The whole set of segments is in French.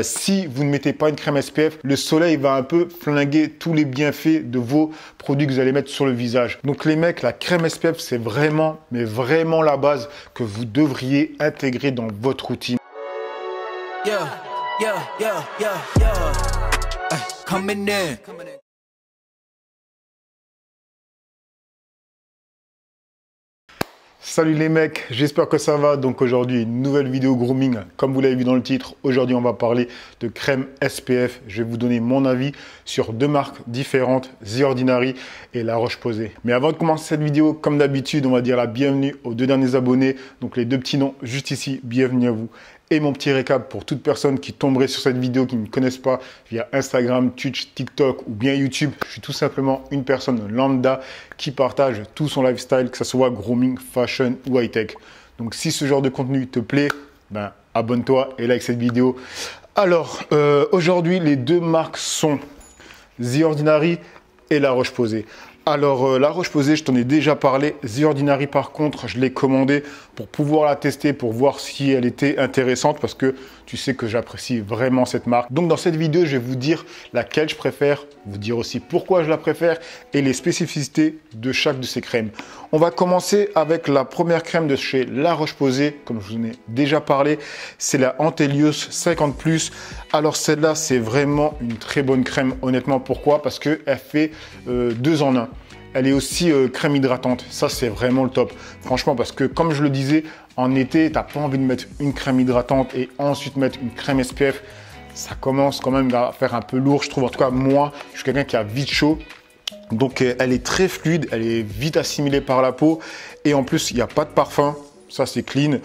Si vous ne mettez pas une crème SPF, le soleil va un peu flinguer tous les bienfaits de vos produits que vous allez mettre sur le visage. Donc les mecs, la crème SPF, c'est vraiment, mais vraiment la base que vous devriez intégrer dans votre routine. Salut les mecs, j'espère que ça va. Donc aujourd'hui, une nouvelle vidéo grooming. Comme vous l'avez vu dans le titre, aujourd'hui on va parler de crème SPF. Je vais vous donner mon avis sur deux marques différentes, The Ordinary et La Roche-Posay. Mais avant de commencer cette vidéo, comme d'habitude, on va dire la bienvenue aux deux derniers abonnés. Donc les deux petits noms juste ici, bienvenue à vous. Et mon petit récap pour toute personne qui tomberait sur cette vidéo, qui ne me connaissent pas via Instagram, Twitch, TikTok ou bien YouTube. Je suis tout simplement une personne lambda qui partage tout son lifestyle, que ce soit grooming, fashion ou high-tech. Donc si ce genre de contenu te plaît, ben, abonne-toi et like cette vidéo. Alors, aujourd'hui, les deux marques sont The Ordinary et La Roche-Posay. Alors, La Roche-Posay, je t'en ai déjà parlé. The Ordinary, par contre, je l'ai commandé pour pouvoir la tester, pour voir si elle était intéressante, parce que tu sais que j'apprécie vraiment cette marque. Donc, dans cette vidéo, je vais vous dire laquelle je préfère, vous dire aussi pourquoi je la préfère et les spécificités de chaque de ces crèmes. On va commencer avec la première crème de chez La Roche-Posay, comme je vous en ai déjà parlé. C'est la Antelios 50+. Alors, celle-là, c'est vraiment une très bonne crème, honnêtement. Pourquoi? Parce qu'elle fait 2 en 1. Elle est aussi crème hydratante. Ça, c'est vraiment le top. Franchement, parce que comme je le disais, en été, tu n'as pas envie de mettre une crème hydratante et ensuite mettre une crème SPF. Ça commence quand même à faire un peu lourd, je trouve. En tout cas, moi, je suis quelqu'un qui a vite chaud. Donc, elle est très fluide, elle est vite assimilée par la peau. Et en plus, il n'y a pas de parfum. Ça, c'est clean.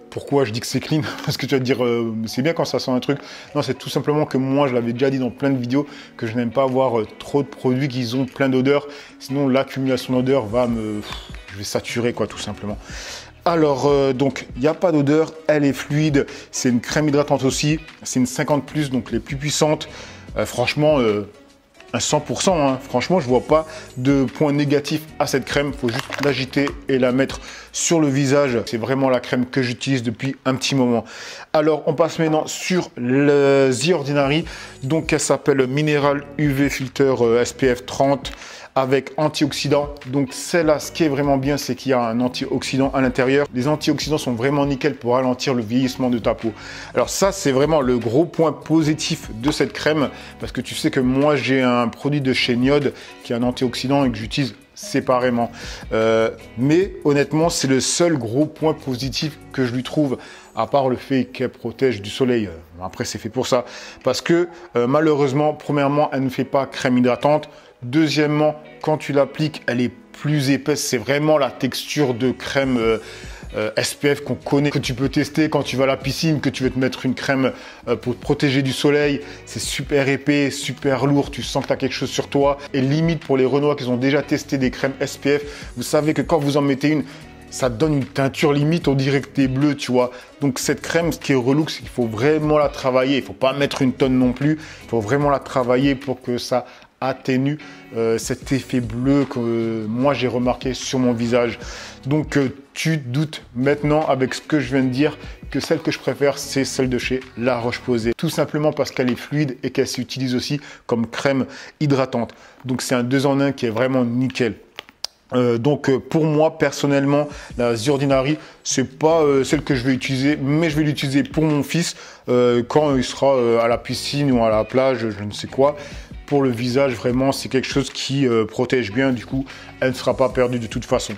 Pourquoi je dis que c'est clean? Parce que tu vas te dire, c'est bien quand ça sent un truc. Non, c'est tout simplement que moi, je l'avais déjà dit dans plein de vidéos, que je n'aime pas avoir trop de produits qui ont plein d'odeurs. Sinon, l'accumulation d'odeurs va je vais saturer, quoi, tout simplement. Alors, donc, il n'y a pas d'odeur, elle est fluide. C'est une crème hydratante aussi. C'est une 50+, donc les plus puissantes. Franchement, un 100%, hein. Franchement, je vois pas de point négatif à cette crème. Il faut juste l'agiter et la mettre sur le visage. C'est vraiment la crème que j'utilise depuis un petit moment. Alors, on passe maintenant sur le The Ordinary. Donc, elle s'appelle Mineral UV Filter SPF 30 avec antioxydants. Donc, celle-là, ce qui est vraiment bien, c'est qu'il y a un antioxydant à l'intérieur. Les antioxydants sont vraiment nickel pour ralentir le vieillissement de ta peau. Alors ça, c'est vraiment le gros point positif de cette crème, parce que tu sais que moi, j'ai un produit de chez Niod qui est un antioxydant et que j'utilise séparément. Mais honnêtement, c'est le seul gros point positif que je lui trouve, à part le fait qu'elle protège du soleil. Après, c'est fait pour ça. Parce que malheureusement, premièrement, elle ne fait pas crème hydratante. Deuxièmement, quand tu l'appliques, elle est plus épaisse. C'est vraiment la texture de crème SPF qu'on connaît, que tu peux tester quand tu vas à la piscine, que tu veux te mettre une crème pour te protéger du soleil. C'est super épais, super lourd. Tu sens que tu as quelque chose sur toi. Et limite pour les Renois qui ont déjà testé des crèmes SPF, vous savez que quand vous en mettez une, ça donne une teinture limite, on dirait que t'es bleu, tu vois. Donc cette crème, ce qui est relou, c'est qu'il faut vraiment la travailler. Il ne faut pas mettre une tonne non plus. Il faut vraiment la travailler pour que ça atténue cet effet bleu que moi j'ai remarqué sur mon visage. Donc tu doutes maintenant avec ce que je viens de dire que celle que je préfère, c'est celle de chez La Roche-Posay. Tout simplement parce qu'elle est fluide et qu'elle s'utilise aussi comme crème hydratante. Donc c'est un 2 en 1 qui est vraiment nickel. Donc pour moi personnellement, la The Ordinary, c'est pas celle que je vais utiliser, mais je vais l'utiliser pour mon fils quand il sera à la piscine ou à la plage, je ne sais quoi. Pour le visage, vraiment, c'est quelque chose qui protège bien. Du coup, elle ne sera pas perdue de toute façon.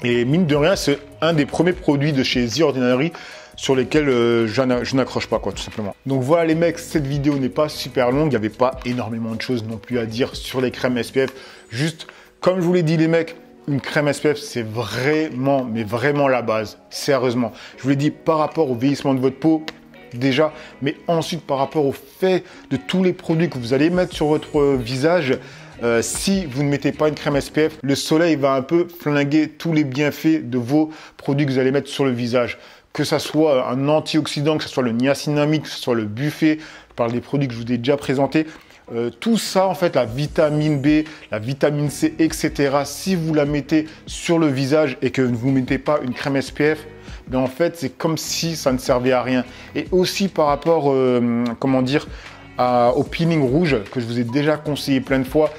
Et mine de rien, c'est un des premiers produits de chez The Ordinary sur lesquels je n'accroche pas, quoi, tout simplement. Donc voilà les mecs, cette vidéo n'est pas super longue. Il n'y avait pas énormément de choses non plus à dire sur les crèmes SPF. Juste, comme je vous l'ai dit les mecs, une crème SPF, c'est vraiment, mais vraiment la base. Sérieusement. Je vous l'ai dit, par rapport au vieillissement de votre peau, déjà, mais ensuite par rapport au fait de tous les produits que vous allez mettre sur votre visage, si vous ne mettez pas une crème SPF, le soleil va un peu flinguer tous les bienfaits de vos produits que vous allez mettre sur le visage. Que ça soit un antioxydant, que ce soit le niacinamide, que ce soit le buffet, je parle des produits que je vous ai déjà présentés. Tout ça, en fait, la vitamine B, la vitamine C, etc. Si vous la mettez sur le visage et que vous ne mettez pas une crème SPF, mais en fait, c'est comme si ça ne servait à rien. Et aussi par rapport, comment dire, au peeling rouge que je vous ai déjà conseillé plein de fois.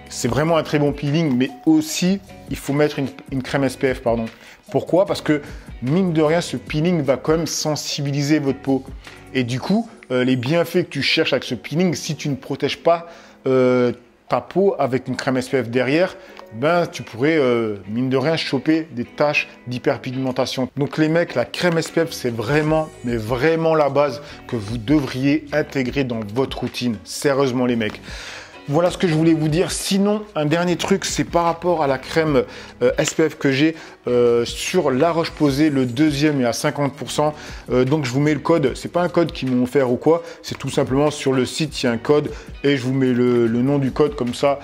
C'est vraiment un très bon peeling, mais aussi, il faut mettre une crème SPF, pardon. Pourquoi? Parce que, mine de rien, ce peeling va quand même sensibiliser votre peau. Et du coup, les bienfaits que tu cherches avec ce peeling, si tu ne protèges pas ta peau avec une crème SPF derrière, ben, tu pourrais, mine de rien, choper des taches d'hyperpigmentation. Donc les mecs, la crème SPF, c'est vraiment, mais vraiment la base que vous devriez intégrer dans votre routine. Sérieusement les mecs. Voilà ce que je voulais vous dire. Sinon, un dernier truc, c'est par rapport à la crème SPF que j'ai sur La Roche-Posay, le deuxième est à 50%. Donc, je vous mets le code. C'est pas un code qu'ils m'ont offert ou quoi. C'est tout simplement sur le site, il y a un code et je vous mets le nom du code comme ça.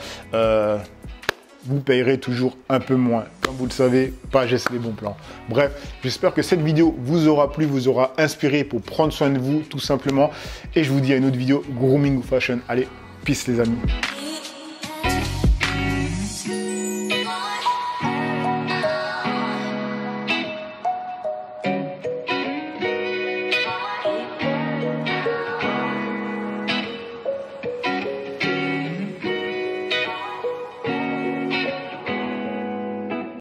Vous payerez toujours un peu moins. Comme vous le savez, Pagès les bons plans. Bref, j'espère que cette vidéo vous aura plu, vous aura inspiré pour prendre soin de vous, tout simplement. Et je vous dis à une autre vidéo, grooming ou fashion. Allez, peace les amis.